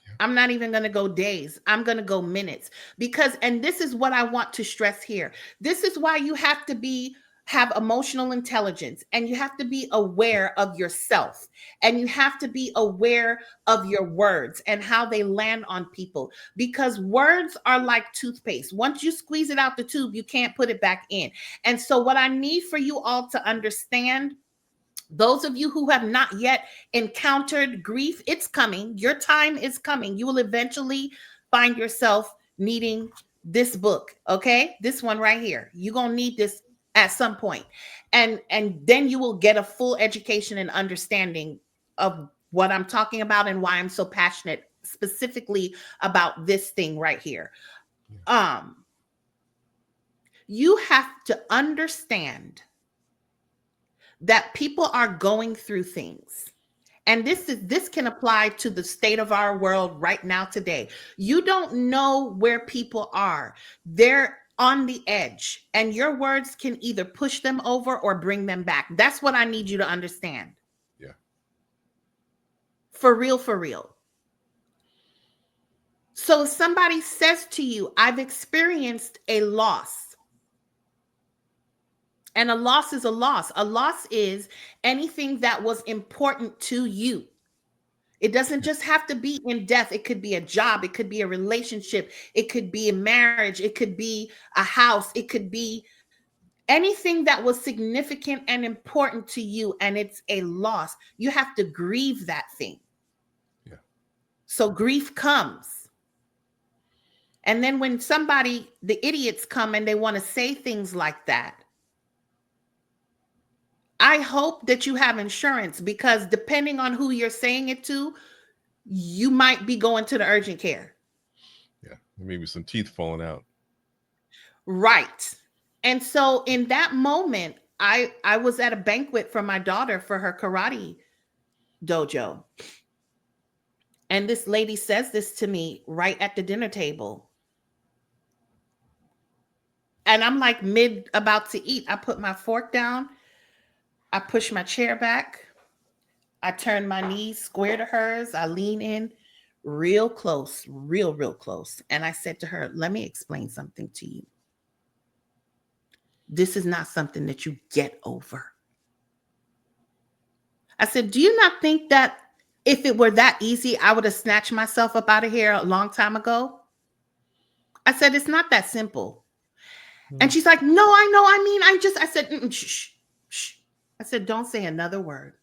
Yeah. I'm not even going to go days. I'm going to go minutes because, and this is what I want to stress here. This is why you have to have emotional intelligence, and you have to be aware of yourself, and you have to be aware of your words and how they land on people, because words are like toothpaste. Once you squeeze it out the tube, you can't put it back in. And so what I need for you all to understand, those of you who have not yet encountered grief, it's coming. Your time is coming. You will eventually find yourself needing this book, okay? This one right here. You're going to need this at some point. And then you will get a full education and understanding of what I'm talking about and why I'm so passionate specifically about this thing right here. Yeah. Um you have to understand that people are going through things. And this can apply to the state of our world right now today. You don't know where people are. They're on the edge, and your words can either push them over or bring them back. That's what I need you to understand. Yeah. For real, for real. So if somebody says to you, "I've experienced a loss," and a loss is a loss. A loss is anything that was important to you. It doesn't Yeah. just have to be in death. It could be a job. It could be a relationship. It could be a marriage. It could be a house. It could be anything that was significant and important to you, and it's a loss. You have to grieve that thing. Yeah. So grief comes. And then when the idiots come and they want to say things like that, I hope that you have insurance, because depending on who you're saying it to, you might be going to the urgent care. Yeah. Maybe some teeth falling out. Right. And so in that moment, I was at a banquet for my daughter for her karate dojo. And this lady says this to me right at the dinner table. And I'm like mid about to eat. I put my fork down. I push my chair back. I turn my knees square to hers. I lean in real close, real close. And I said to her, "Let me explain something to you. This is not something that you get over." I said, "Do you not think that if it were that easy, I would have snatched myself up out of here a long time ago?" I said, "It's not that simple." And Mm. she's like, "No, I know. I mean, I said, shh, shh. I said, "Don't say another word.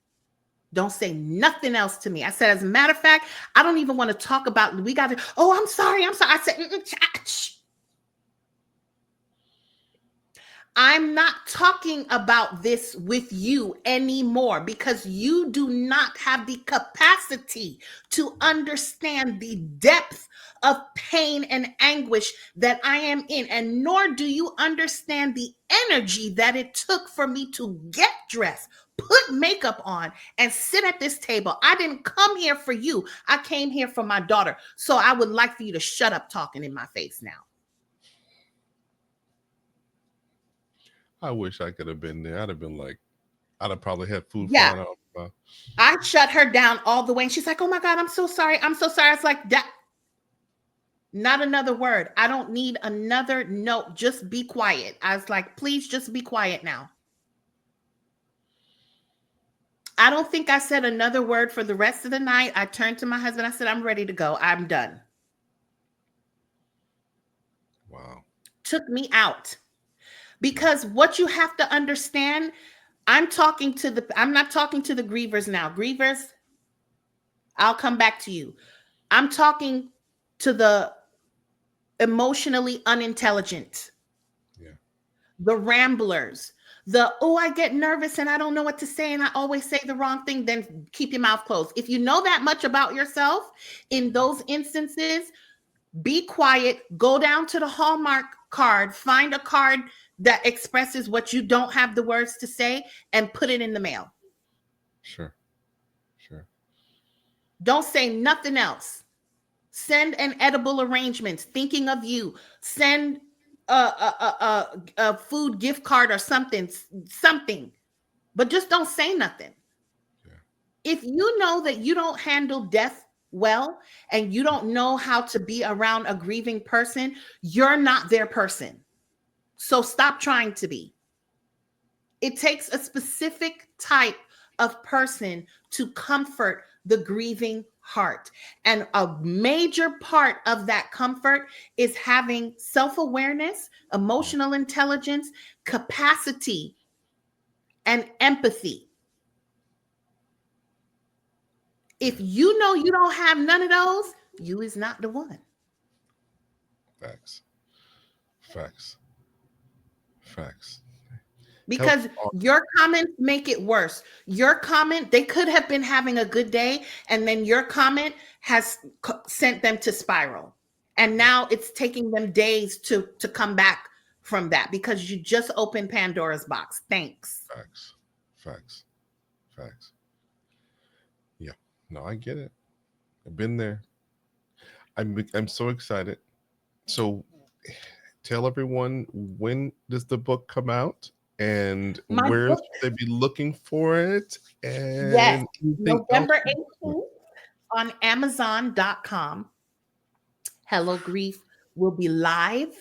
Don't say nothing else to me." I said, "As a matter of fact, I don't even want to talk about, we got to, oh, I'm sorry. I'm sorry." I said, shh. "I'm not talking about this with you anymore, because you do not have the capacity to Yeah. understand the depth of pain and anguish that I am in, and nor do you understand the energy that it took for me to get dressed, put makeup on, and sit at this table. I didn't come here for you. I came here for my daughter. So I would like for you to shut up talking in my face now." I wish I could have been there. I'd have been like, I'd have probably had food Yeah. flying out. I shut her down all the way. And she's like, oh my God, I'm so sorry. I'm so sorry. I was like, that, not another word. I don't need another note. Just be quiet. I was like, please just be quiet now. I don't think I said another word for the rest of the night. I turned to my husband. I said, I'm ready to go. I'm done. Wow. Took me out. Because what you have to understand, I'm not talking to the grievers now. Grievers, I'll come back to you. I'm talking to the emotionally unintelligent, Yeah. the ramblers, oh, I get nervous and I don't know what to say and I always say the wrong thing, then keep your mouth closed. If you know that much about yourself in those instances, be quiet, go down to the Hallmark card, find a card that expresses what you don't have the words to say and put it in the mail. Sure. Sure. Don't say nothing else. Send an edible arrangement, thinking of you. Send a food gift card or something, but just don't say nothing. Yeah. If you know that you don't handle death well and you don't know how to be around a grieving person, you're not their person. So stop trying to be. It takes a specific type of person to comfort the grieving heart. And a major part of that comfort is having self awareness, Yeah. emotional intelligence, capacity, and empathy. If Yeah. you know you don't have none of those, you is not the one. Facts. Facts. Facts. Help. Because your comments make it worse. Your comment, they could have been having a good day, and then your comment has sent them to spiral. And Yeah. now it's taking them days to come back from that because you just opened Pandora's box. Thanks. Facts. Facts. Facts. Yeah. No, I get it. I've been there. I'm so excited. So tell everyone, when does the book come out and My where book, should they be looking for it yes, and anything else? November 18th on Amazon.com. Hello Grief will be live.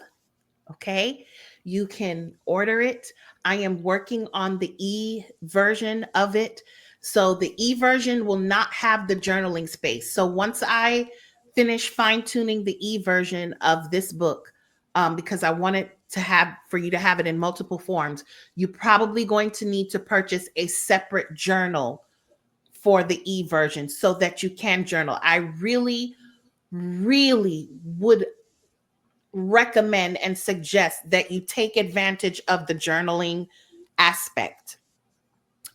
Okay. You can order it. I am working on the e version of it. So the e version will not have the journaling space. So once I finish fine tuning the e version of this book, because I want it to have for you to have it in multiple forms, you're probably going to need to purchase a separate journal for the e version so that you can journal. I really, really would recommend and suggest that you take advantage of the journaling aspect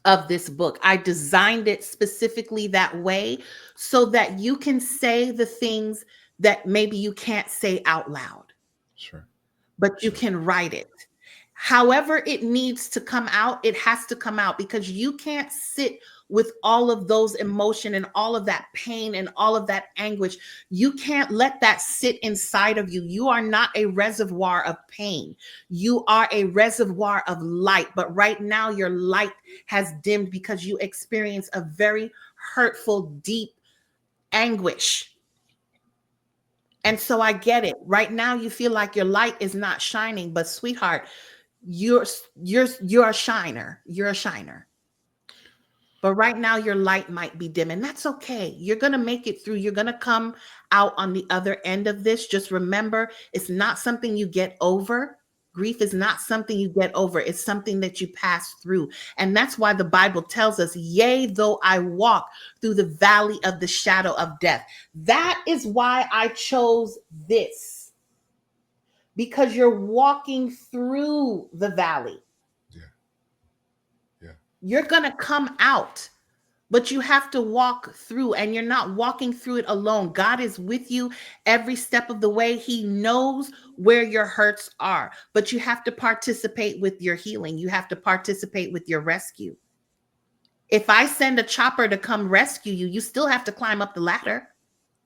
of this book. I designed it specifically that way so that you can say the things that maybe you can't say out loud, Sure. but you Sure. can write it. However, it needs to come out, it has to come out because you can't sit with all of those emotion and all of that pain and all of that anguish. You can't let that sit inside of you. You are not a reservoir of pain. You are a reservoir of light. But right now, your light has dimmed because you experience a very hurtful, deep anguish. And so I get it. Right now, you feel like your light is not shining, but sweetheart, you're you're a shiner. You're a shiner. But right now your light might be dim and that's okay. You're going to make it through. You're going to come out on the other end of this. Just remember, it's not something you get over. Grief is not something you get over. It's something that you pass through. And that's why the Bible tells us, yea, though I walk through the valley of the shadow of death. That is why I chose this, because you're walking through the valley. Yeah. Yeah. You're going to come out, but you have to walk through, and you're not walking through it alone. God is with you every step of the way. He knows where your hurts are, but you have to participate with your healing. You have to participate with your rescue. If I send a chopper to come rescue you, you still have to climb up the ladder.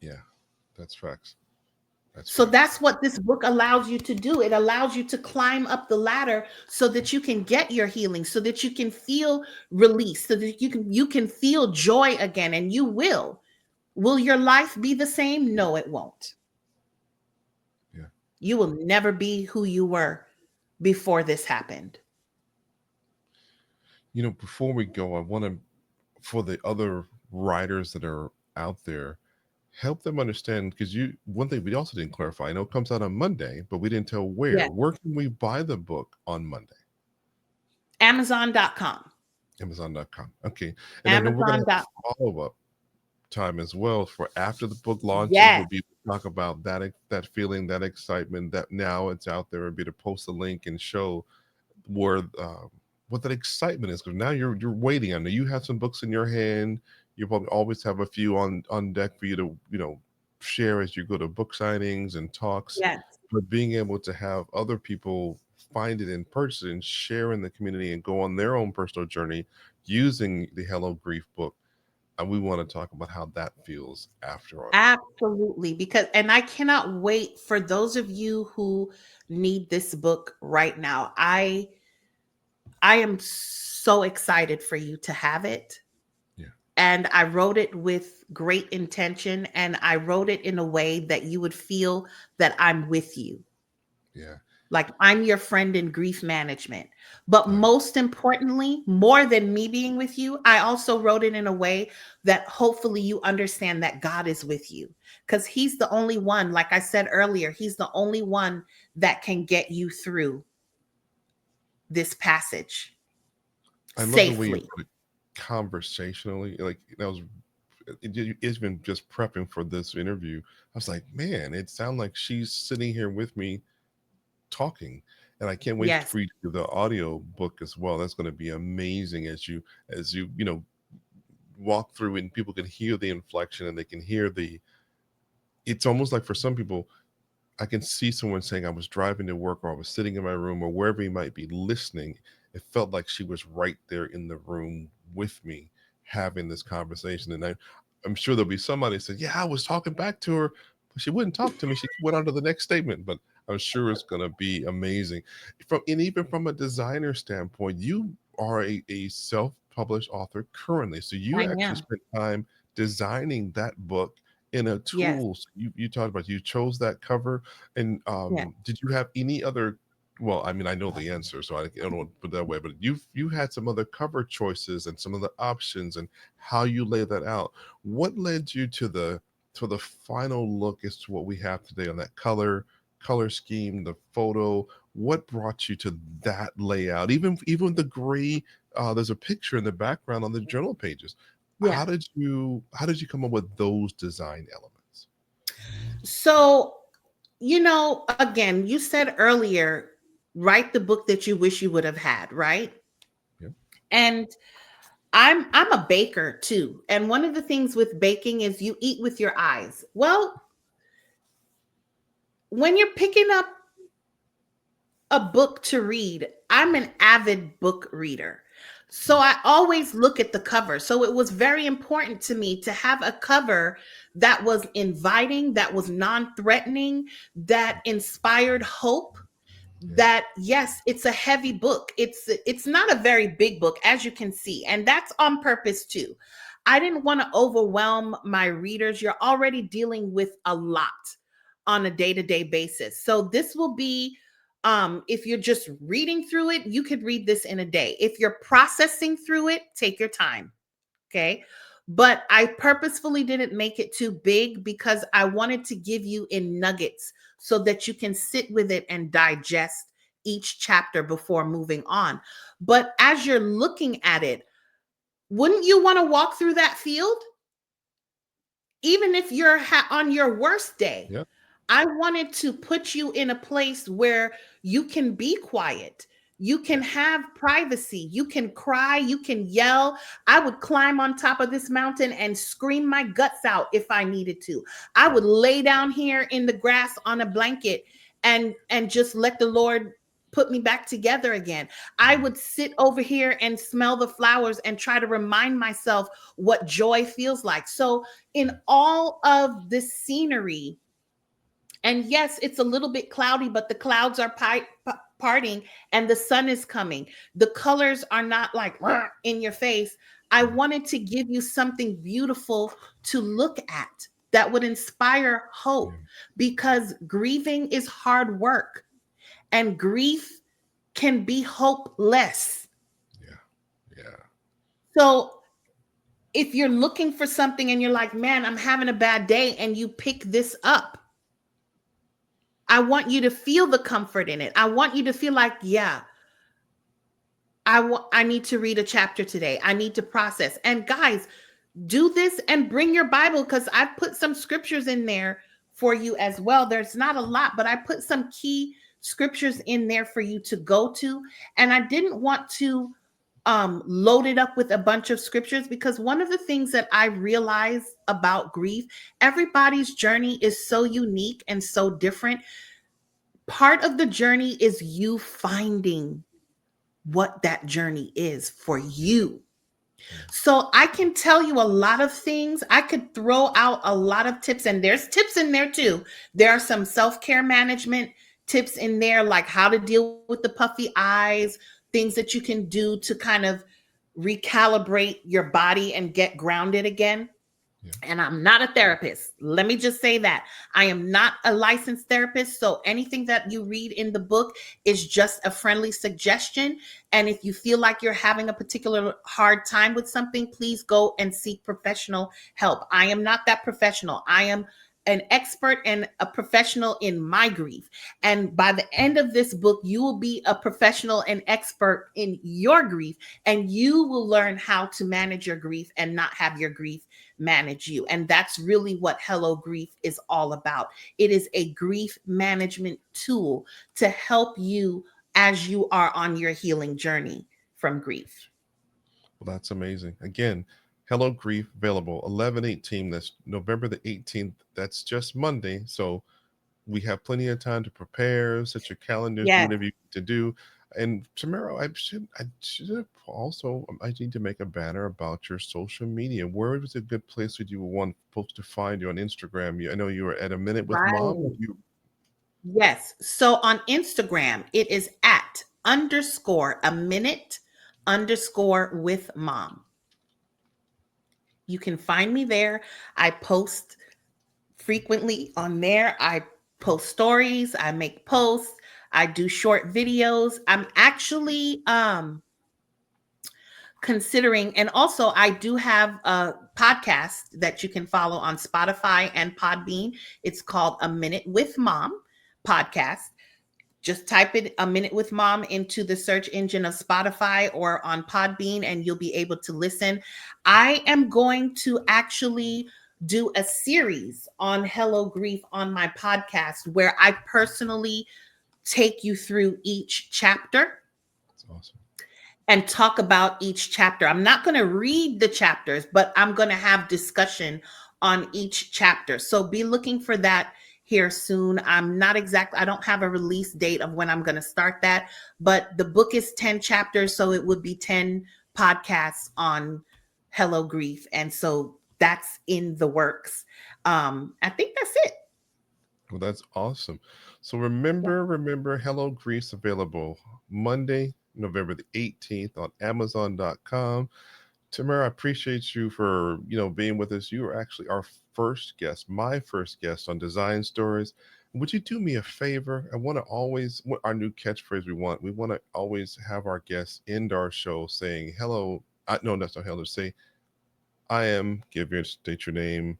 Yeah. That's facts. That's So that's beautiful. what this book allows you to do. It allows you to climb up the ladder so that you can get your healing, so that you can feel release, so that you can feel joy again, and you will. Will your life be the same? No, it won't. Yeah. You will never be who you were before this happened. Before we go, I want to, for the other writers that are out there, help them understand, because one thing we also didn't clarify. I know it comes out on Monday, but we didn't tell where. Yes. Where can we buy the book on Monday? Amazon.com. Amazon.com. Okay. And I know we're going to have Amazon.com. a follow-up time as well for after the book launches. Yes. We'll be able to talk about that feeling, that excitement, that now it's out there, and be to post a link and show where what that excitement is, because now you're waiting. I know you have some books in your hand. You probably always have a few on deck for you to share as you go to book signings and talks. Yes. But being able to have other people find it and purchase it and share in the community and go on their own personal journey using the Hello Grief book, and we want to talk about how that feels after our book. Absolutely. Because, and I cannot wait for those of you who need this book right now. I am so excited for you to have it. Yeah, And I wrote it with great intention, and I wrote it in a way that you would feel that I'm with you. yeah, Like I'm your friend in grief management. But nice. most importantly, more than me being with you, I also wrote it in a way that hopefully you understand that God is with you. Because He's the only one, like I said earlier, He's the only one that can get you through this passage I love the way you safely. put it conversationally. Like that was it's been just prepping for this interview. I was like, man, it sounds like she's sitting here with me talking. And I can't wait Yes, for you to do the audio book as well. That's going to be amazing as you walk through and people can hear the inflection and they can hear the it's almost like for some people I can see someone saying I was driving to work or I was sitting in my room or wherever he might be listening. It felt like she was right there in the room with me having this conversation. And I'm sure there'll be somebody that said, yeah, I was talking back to her, but she wouldn't talk to me. She went on to the next statement. But I'm sure it's going to be amazing. And even from a designer standpoint, you are a self-published author currently. So you I actually am. spent time designing that book in a Yes, tool. So you talked about you chose that cover, and yes. did you have any other? Well, I mean, I know the answer, so I don't want to put it that way. But you had some other cover choices and some of the options and how you lay that out. What led you to the final look as to what we have today on that color scheme, the photo? What brought you to that layout? Even the gray. There's a picture in the background on the journal pages. Yeah. How did you come up with those design elements? So, again, you said earlier, write the book that you wish you would have had, right? Yeah, And I'm a baker too. And one of the things with baking is you eat with your eyes. Well, when you're picking up a book to read, I'm an avid book reader. So yeah, I always look at the cover. So it was very important to me to have a cover that was inviting, that was non-threatening, that inspired hope. yeah. That yes, it's a heavy book. It's not a very big book, as you can see, and that's on purpose too. I didn't want to overwhelm my readers. You're already dealing with a lot on a day-to-day basis, so this will be, if you're just reading through it, you could read this in a day. If you're processing through it, take your time. Okay. But I purposefully didn't make it too big because I wanted to give you in nuggets so that you can sit with it and digest each chapter before moving on. But as you're looking at it, wouldn't you want to walk through that field? Even if you're on your worst day, Yeah. I wanted to put you in a place where you can be quiet. You can Yeah. have privacy. You can cry. You can yell. I would climb on top of this mountain and scream my guts out if I needed to. I would lay down here in the grass on a blanket and just let the Lord put me back together again. I Mm. would sit over here and smell the flowers and try to remind myself what joy feels like. So, in Yeah. all of this scenery, And yes, it's a little bit cloudy, but the clouds are parting and the sun is coming. The colors are not like in your face. I Yeah. wanted to give you something beautiful to look at that would inspire Yeah. hope, because grieving is hard work and grief can be hopeless. Yeah. Yeah. So if you're looking for something and you're like, man, I'm having a bad day, and you pick this up, I want you to feel the comfort in it. I want you to feel like, yeah, I need to read a chapter today. I need to process. And guys, do this and bring your Bible, because I've put some scriptures in there for you as well. There's not a lot, but I put some key scriptures in there for you to go to. And I didn't want to load it up with a bunch of scriptures, because one of the things that I realized about grief, everybody's journey is so unique and so different. Part of the journey is you finding what that journey is for you. Yeah. So I can tell you a lot of things. I could throw out a lot of tips, and there's tips in there too. There are some self care management tips in there, like how to deal with the puffy eyes, things that you can do to kind of recalibrate your body and get grounded again. Yeah. And I'm not a therapist. Let me just say that. I am not a licensed therapist. So anything that you read in the book is just a friendly suggestion. And if you feel like you're having a particular hard time with something, please go and seek professional help. I am not that professional. I am an expert and a professional in my grief. And by the end of this book, you will be a professional and expert in your grief, and you will learn how to manage your grief and not have your grief manage you. And that's really what Hello Grief is all about. It is a grief management tool to help you as you are on your healing journey from grief. Well, that's amazing. Again, Hello Grief available 11/18. That's November the 18th. That's just Monday. So we have plenty of time to prepare, set your calendars, do Yes, whatever you need to do. And tomorrow, I should have also, I need to make a banner about your social media. Where is a good place that you would want folks to find you on Instagram? I know you were at a minute with mom. right. Yes. So on Instagram, it is at underscore a minute underscore with mom. You can find me there. I post frequently on there. I post stories, I make posts, I do short videos. I'm actually considering, and also I do have a podcast that you can follow on Spotify and Podbean. It's called A Minute with Mom podcast. Just type it, A Minute with Mom, into the search engine of Spotify or on Podbean, and you'll be able to listen. I am going to actually do a series on Hello Grief on my podcast, where I personally take you through each chapter That's awesome. and talk about each chapter. I'm not going to read the chapters, but I'm going to have discussion on each chapter. So be looking for that here soon. I don't have a release date of when I'm going to start that, but the book is 10 chapters. So it would be 10 podcasts on Hello Grief. And so that's in the works. I think that's it. Well, that's awesome. So Yeah. remember, Hello Greece available Monday, November the 18th on Amazon.com. Tamara, I appreciate you for being with us. You are actually our first guest, my first guest on Design Stories. Would you do me a favor? I want to always what our new catchphrase we want to always have our guests end our show saying hello. No, that's not hello. Say I am. State your name,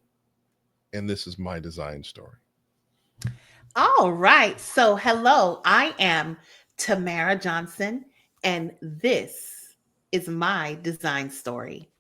and this is my design story. All right. So, hello, I am Tamara Johnson, and this is my design story.